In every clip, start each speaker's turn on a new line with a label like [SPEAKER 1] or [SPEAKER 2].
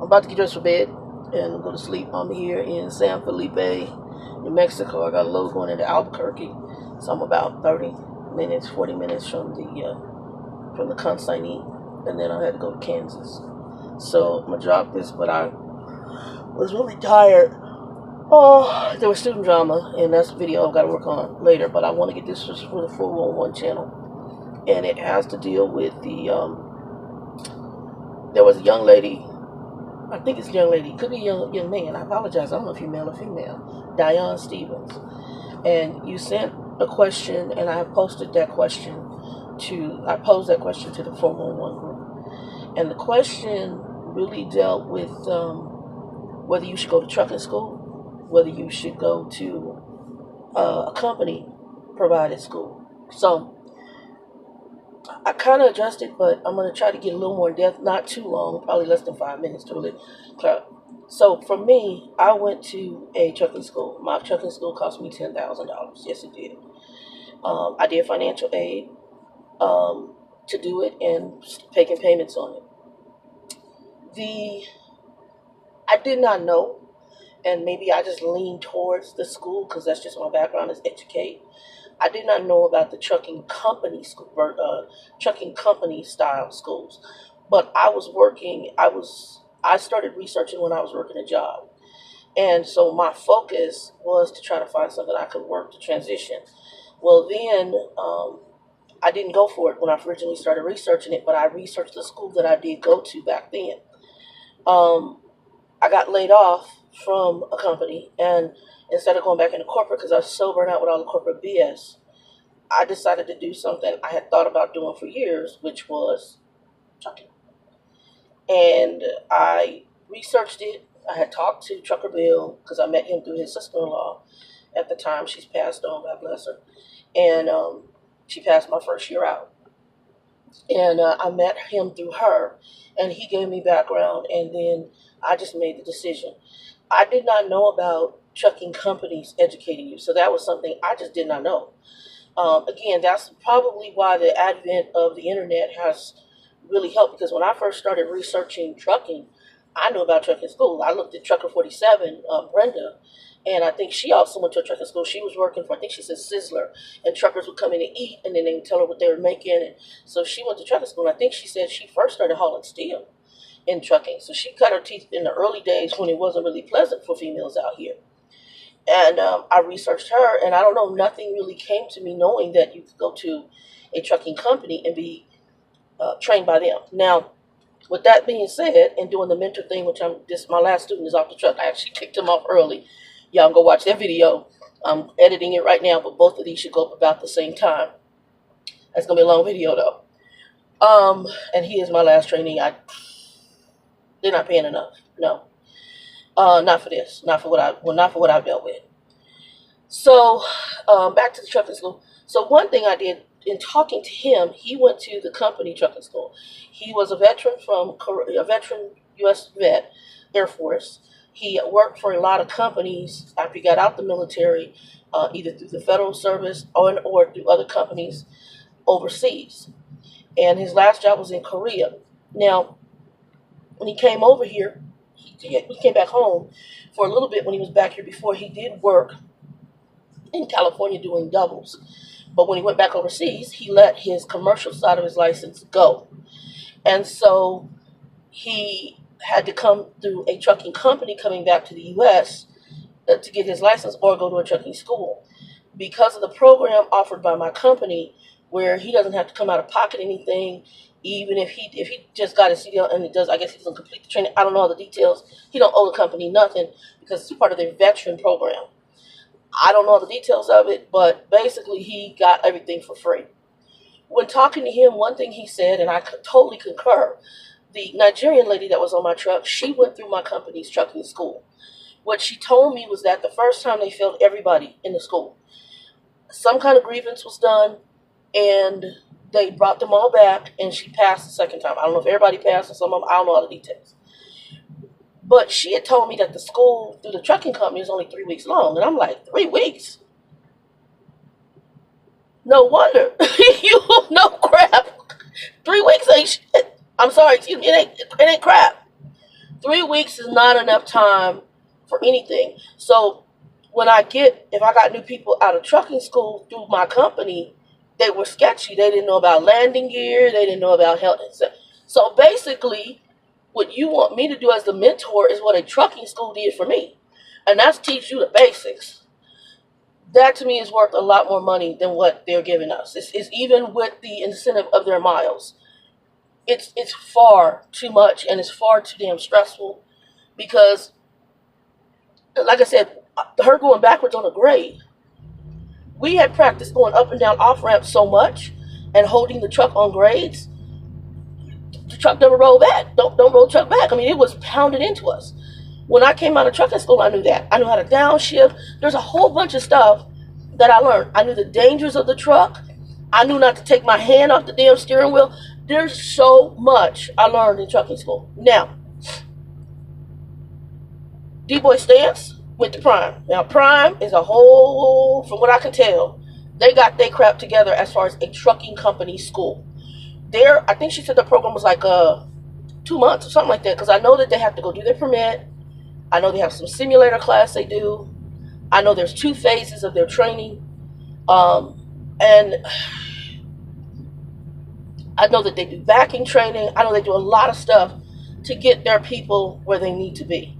[SPEAKER 1] I'm about to get dressed for bed and go to sleep. I'm here in San Felipe, New Mexico. I got a load going into Albuquerque, so I'm about 40 minutes from the consignee, and then I had to go to Kansas. So I'm gonna drop this, but I was really tired. Oh, there was student drama, and that's a video I've got to work on later. But I want to get this just for the 411 channel, and it has to deal with the there was a young lady. I think it's a young lady. Could be a young man. I apologize. I don't know if you're male or female. Diane Stevens. And you sent a question, and I posted that question I posed that question to the 411 group. And the question really dealt with whether you should go to trucking school, whether you should go to a company provided school. So I kind of adjusted, but I'm going to try to get a little more in depth, not too long, probably less than 5 minutes to really clarify. So for me, I went to a trucking school. My trucking school cost me $10,000. Yes, it did. I did financial aid to do it and taking payments on it. I did not know, and maybe I just leaned towards the school because that's just my background is educate. I did not know about the trucking company school, trucking company style schools, but I started researching when I was working a job, and so my focus was to try to find something I could work to transition. Well, then I didn't go for it when I originally started researching it, but I researched the school that I did go to back then. I got laid off from a company, and instead of going back into corporate, because I was so burnt out with all the corporate BS, I decided to do something I had thought about doing for years, which was trucking. And I researched it. I had talked to TruckerDoll because I met him through his sister-in-law at the time. She's passed on, God bless her. And she passed my first year out. And I met him through her, and he gave me background, and then I just made the decision. I did not know about trucking companies educating you, so that was something I just did not know. Again, that's probably why the advent of the internet has really helped, because when I first started researching trucking, I knew about trucking school. I looked at Trucker411, Brenda, and I think she also went to a trucking school. She was working for, I think she said Sizzler, and truckers would come in and eat, and then they would tell her what they were making. And so she went to trucking school, and I think she said she first started hauling steel in trucking. So she cut her teeth in the early days when it wasn't really pleasant for females out here. And I researched her, and I don't know, nothing really came to me knowing that you could go to a trucking company and be trained by them. Now, with that being said, and doing the mentor thing, which my last student is off the truck. I actually kicked him off early. Y'all can go watch that video. I'm editing it right now, but both of these should go up about the same time. That's gonna be a long video though. And he is my last trainee. They're not paying enough. No. Not for this. Not for what I've dealt with. So, back to the trucking school. So one thing I did in talking to him, he went to the company trucking school. He was a veteran U.S. vet, Air Force. He worked for a lot of companies after he got out the military, either through the federal service or through other companies overseas. And his last job was in Korea. Now, when he came over here, he came back home for a little bit when he was back here before. He did work in California doing doubles. But when he went back overseas, he let his commercial side of his license go. And so he had to come through a trucking company coming back to the U.S. To get his license or go to a trucking school. Because of the program offered by my company, where he doesn't have to come out of pocket anything, even if he just got his CDL and I guess he doesn't complete the training. I don't know all the details. He don't owe the company nothing because it's part of their veteran program. I don't know all the details of it, but basically he got everything for free. When talking to him, one thing he said, and I totally concur, the Nigerian lady that was on my truck, she went through my company's trucking school. What she told me was that the first time they failed everybody in the school. Some kind of grievance was done, and they brought them all back, and she passed the second time. I don't know if everybody passed or some of them. I don't know all the details. But she had told me that the school through the trucking company is only 3 weeks long. And I'm like, 3 weeks? No wonder. You know crap. 3 weeks ain't shit. I'm sorry, excuse me, it ain't crap. 3 weeks is not enough time for anything. So if I got new people out of trucking school through my company, they were sketchy. They didn't know about landing gear. They didn't know about health. So basically, what you want me to do as the mentor is what a trucking school did for me. And that's teach you the basics. That to me is worth a lot more money than what they're giving us. It's even with the incentive of their miles. It's far too much, and it's far too damn stressful because, like I said, her going backwards on a grade. We had practiced going up and down off ramps so much and holding the truck on grades. The truck never rolled back. Don't roll the truck back. I mean, it was pounded into us. When I came out of trucking school, I knew that. I knew how to downshift. There's a whole bunch of stuff that I learned. I knew the dangers of the truck. I knew not to take my hand off the damn steering wheel. There's so much I learned in trucking school. Now, DeeBoy Stance went to Prime. Now, Prime is a whole, from what I can tell, they got their crap together as far as a trucking company school. There, I think she said the program was like 2 months or something like that, because I know that they have to go do their permit. I know they have some simulator class they do. I know there's 2 phases of their training. And I know that they do backing training. I know they do a lot of stuff to get their people where they need to be.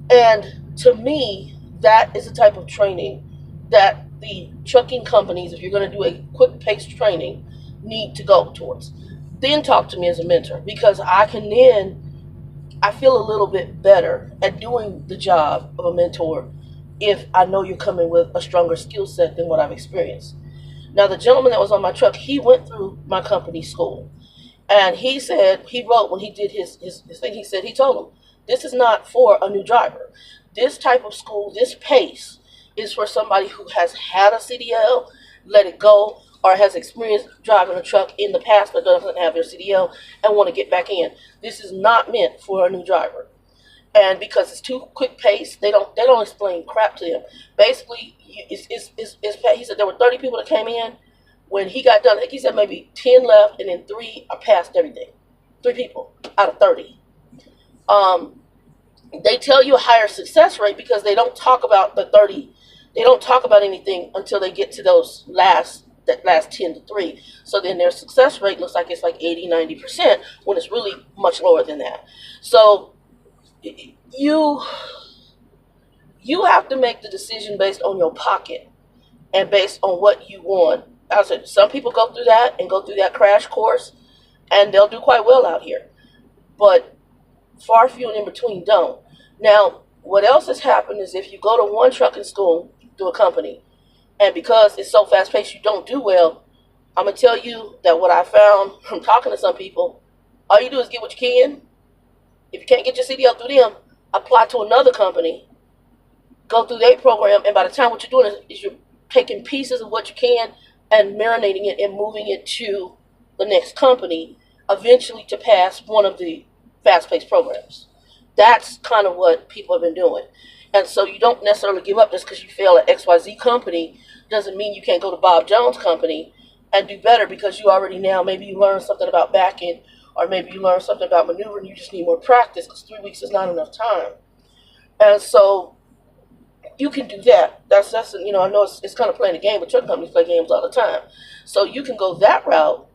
[SPEAKER 1] And to me, that is the type of training that the trucking companies, if you're going to do a quick paced training, need to go towards. Then talk to me as a mentor, because I feel a little bit better at doing the job of a mentor if I know you're coming with a stronger skill set than what I've experienced. Now, the gentleman that was on my truck, he went through my company school. And he said, he wrote when he did his thing, he told him, this is not for a new driver. This type of school, this pace, is for somebody who has had a CDL, let it go, or has experience driving a truck in the past but doesn't have their CDL and want to get back in. This is not meant for a new driver. And because it's too quick pace, they don't explain crap to them. Basically, he said there were 30 people that came in. When he got done, I think he said maybe 10 left, and then 3 are past everything. 3 people out of 30. They tell you a higher success rate because they don't talk about the 30. They don't talk about anything until they get to that last 10 to 3. So then their success rate looks like it's like 80, 90% when it's really much lower than that. So you have to make the decision based on your pocket and based on what you want. I said, some people go through that and go through that crash course, and they'll do quite well out here. But far few and in between don't. Now, what else has happened is if you go to one trucking school through a company, and because it's so fast-paced you don't do well, I'm going to tell you that what I found from talking to some people, all you do is get what you can. If you can't get your CDL through them, apply to another company, go through their program, and by the time what you're doing is you're taking pieces of what you can and marinating it and moving it to the next company, eventually to pass one of the fast-paced programs. That's kind of what people have been doing. And so you don't necessarily give up just because you fail at XYZ company. Doesn't mean you can't go to Bob Jones company and do better, because you already now, maybe you learn something about backing, or maybe you learn something about maneuvering. You just need more practice because 3 weeks is not enough time. And so you can do that. That's I know it's kind of playing a game, but truck companies play games all the time. So you can go that route.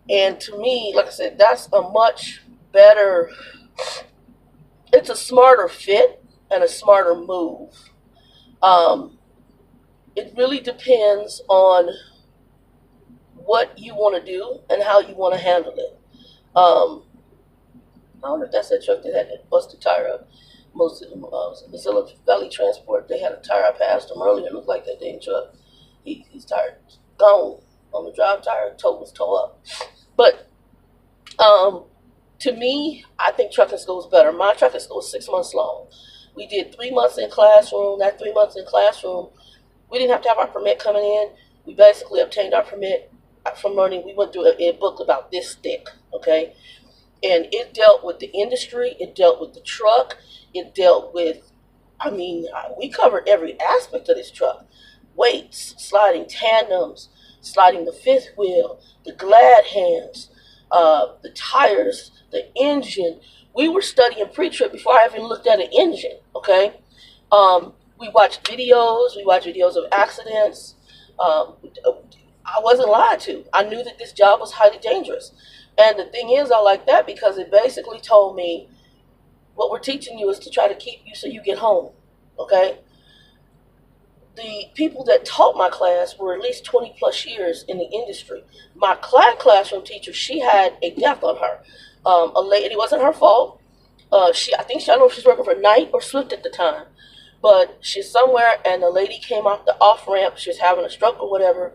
[SPEAKER 1] And to me, like I said, that's a much better, it's a smarter fit and a smarter move. It really depends on what you want to do and how you want to handle it. I wonder if that's that truck that had that busted tire up. Most of them, Mozilla Valley Transport, they had a tire. I passed them earlier. It looked like that dang truck. His tire gone on the drive tire. Toe was tore up. But to me, I think trucking school is better. My trucking school is 6 months long. We did 3 months in classroom. That 3 months in classroom, we didn't have to have our permit coming in. We basically obtained our permit from learning. We went through a book about this thick, okay? And it dealt with the industry. It dealt with the truck. It dealt with, we covered every aspect of this truck. Weights, sliding tandems, sliding the fifth wheel, the glad hands, the tires, the engine. We were studying pre-trip before I even looked at an engine, okay? We watched videos. We watched videos of accidents. Um, I wasn't lied to. I knew that this job was highly dangerous. And the thing is, I like that because it basically told me what we're teaching you is to try to keep you so you get home, okay? The people that taught my class were at least 20 plus years in the industry. My classroom teacher, she had a death on her. A lady, it wasn't her fault. I don't know if she's working for Night or Swift at the time, but she's somewhere and the lady came off the off ramp. She was having a stroke or whatever,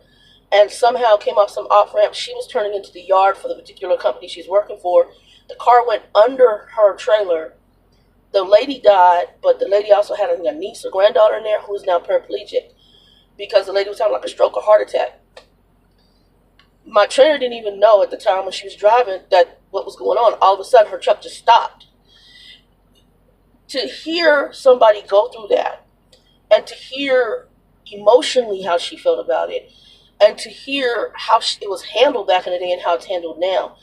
[SPEAKER 1] and somehow came off some off ramp. She was turning into the yard for the particular company she's working for. The car went under her trailer. The lady died, but the lady also had a niece or granddaughter in there who is now paraplegic because the lady was having like a stroke or heart attack. My trainer didn't even know at the time when she was driving that what was going on. All of a sudden, her truck just stopped. To hear somebody go through that and to hear emotionally how she felt about it and to hear how it was handled back in the day and how it's handled now,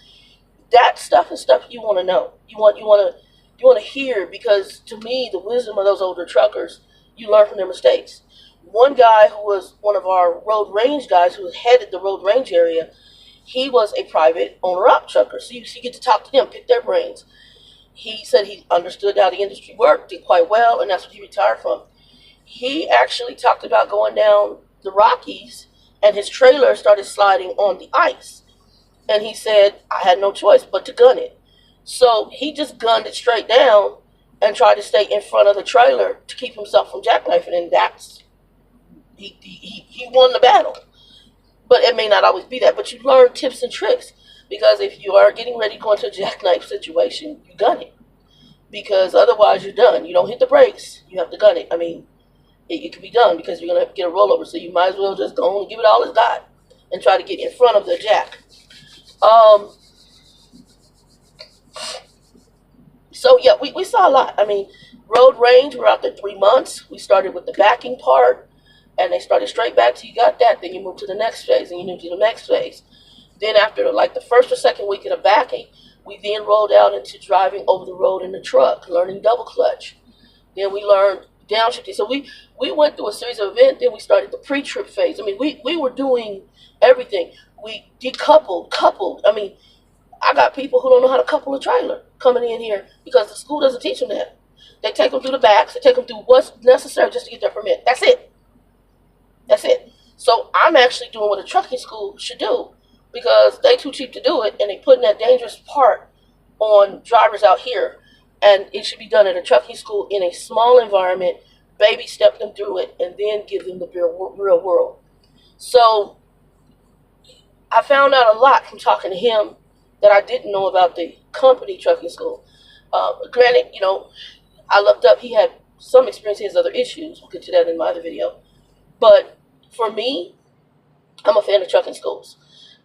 [SPEAKER 1] that stuff is stuff you want to know. You want to hear, because to me, the wisdom of those older truckers, you learn from their mistakes. One guy who was one of our road range guys who headed the road range area, he was a private owner-op trucker. So you get to talk to them, pick their brains. He said he understood how the industry worked, did quite well, and that's what he retired from. He actually talked about going down the Rockies, and his trailer started sliding on the ice. And he said, I had no choice but to gun it. So he just gunned it straight down and tried to stay in front of the trailer to keep himself from jackknifing, and that's he won the battle. But it may not always be that, but you learn tips and tricks, because if you are getting ready to go into a jackknife situation, you gun it, because otherwise you're done. You don't hit the brakes, you have to gun it. I mean, it can be done because you're going to get a rollover, so you might as well just go and give it all it's got and try to get in front of the jack. So yeah, we saw a lot. I mean, road range, we're out there 3 months. We started with the backing part, and they started straight back till you got that. Then you move to the next phase, and you move to the next phase. Then after like the first or second week of the backing, we then rolled out into driving over the road in the truck, learning double clutch. Then we learned downshifting. So we went through a series of events. Then we started the pre-trip phase. I mean, we were doing everything. We decoupled, coupled. I mean, I got people who don't know how to couple a trailer coming in here because the school doesn't teach them that. They take them through the backs. They take them through what's necessary just to get their permit. That's it. That's it. So I'm actually doing what a trucking school should do, because they too cheap to do it, and they putting that dangerous part on drivers out here. And it should be done at a trucking school in a small environment, baby step them through it, and then give them the real world. So I found out a lot from talking to him that I didn't know about the company trucking school. Granted, I looked up, he had some experience, he has other issues. We'll get to that in my other video. But for me, I'm a fan of trucking schools.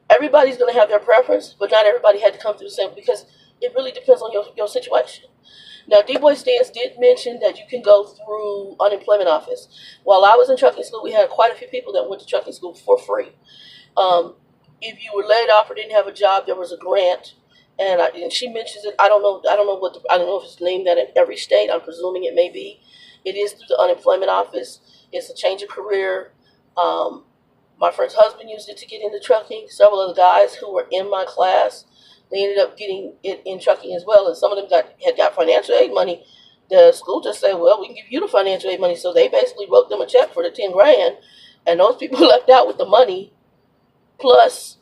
[SPEAKER 1] Everybody's going to have their preference, but not everybody had to come through the same, because it really depends on your situation. Now, DeeBoy Stance did mention that you can go through unemployment office. While I was in trucking school, we had quite a few people that went to trucking school for free. If you were laid off or didn't have a job, there was a grant, and she mentions it. I don't know if it's named that in every state. I'm presuming it may be. It is through the unemployment office. It's a change of career. My friend's husband used it to get into trucking. Several of the guys who were in my class, they ended up getting it in trucking as well. And some of them had got financial aid money. The school just said, well, we can give you the financial aid money. So they basically wrote them a check for the 10 grand. And those people left out with the money. Plus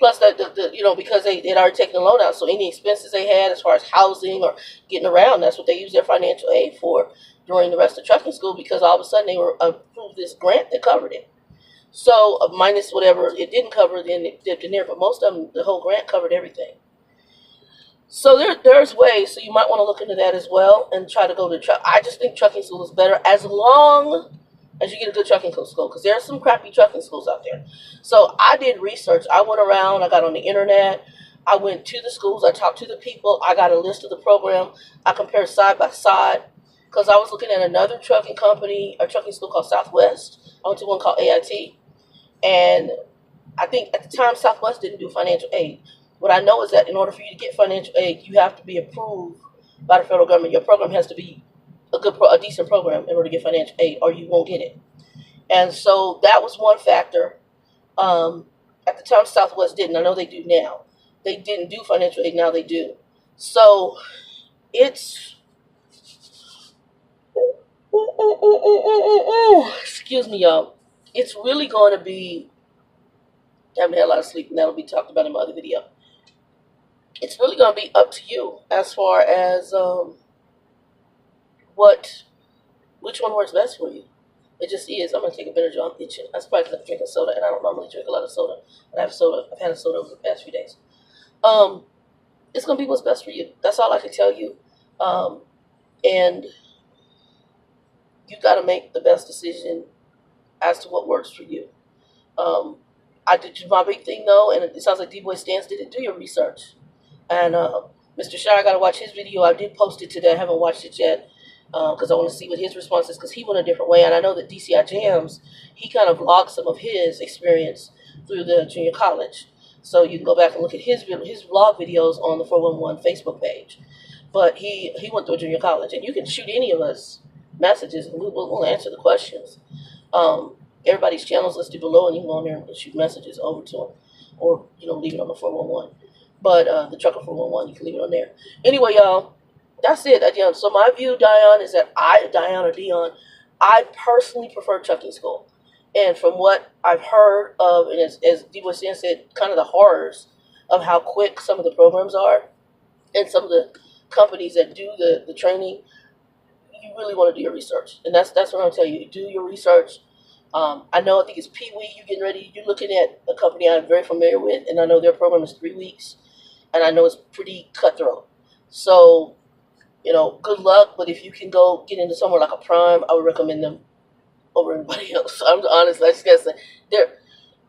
[SPEAKER 1] that, because they'd already taken a loan out. So any expenses they had as far as housing or getting around, that's what they used their financial aid for during the rest of trucking school, because all of a sudden they were approved this grant that covered it. So minus whatever it didn't cover, then it dipped in there. But most of them, the whole grant covered everything. So there's ways. So you might want to look into that as well and try to go to truck. I just think trucking school is better as long as you get a good trucking school, because there are some crappy trucking schools out there. So I did research. I went around. I got on the internet. I went to the schools. I talked to the people. I got a list of the program. I compared side by side, because I was looking at another trucking company, a trucking school called Southwest. I went to one called AIT. And I think at the time Southwest didn't do financial aid. What I know is that in order for you to get financial aid, you have to be approved by the federal government. Your program has to be a decent program in order to get financial aid, or you won't get it. And so that was one factor. At the time, Southwest didn't. I know they do now. They didn't do financial aid. Now they do. So it's excuse me, y'all. It's really going to be. I haven't had a lot of sleep, and that'll be talked about in my other video. It's really going to be up to you as far as which one works best for you. It just is. I'm going to take a better job. I'm itching. That's probably because I'm drinking soda, and I don't normally drink a lot of soda. But I've had a soda over the past few days. It's going to be what's best for you. That's all I can tell you. And you got to make the best decision as to what works for you. I did my big thing, though, and it sounds like DeeBoy Stance didn't do your research. And Mr. Shire, I got to watch his video. I did post it today. I haven't watched it yet because I want to see what his response is, because he went a different way. And I know that DCI Jams, he kind of vlogged some of his experience through the junior college. So you can go back and look at his vlog videos on the 411 Facebook page. But he went through a junior college. And you can shoot any of us messages, and we'll answer the questions. Everybody's channel is listed below, and you can go on there and shoot messages over to them. Or, leave it on the 411. But the Trucker411, you can leave it on there. Anyway, y'all, that's it. So my view, Dion, is that I personally prefer trucking school. And from what I've heard of, and as DeeBoy Stance said, kind of the horrors of how quick some of the programs are, and some of the companies that do the training, you really want to do your research. And that's what I'm telling you. Do your research. I think it's Pee Wee. You're getting ready. You're looking at a company I'm very familiar with, and I know their program is 3 weeks, and I know it's pretty cutthroat. So, good luck. But if you can go get into somewhere like a Prime, I would recommend them over everybody else. I'm honest. I just gotta say,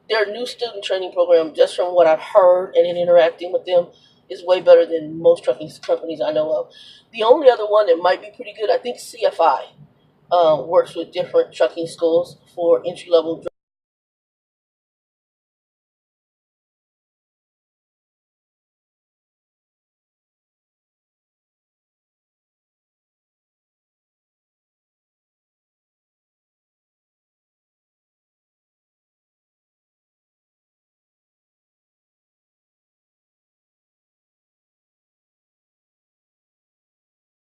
[SPEAKER 1] their new student training program, just from what I've heard and in interacting with them, is way better than most trucking companies I know of. The only other one that might be pretty good, I think CFI works with different trucking schools for entry-level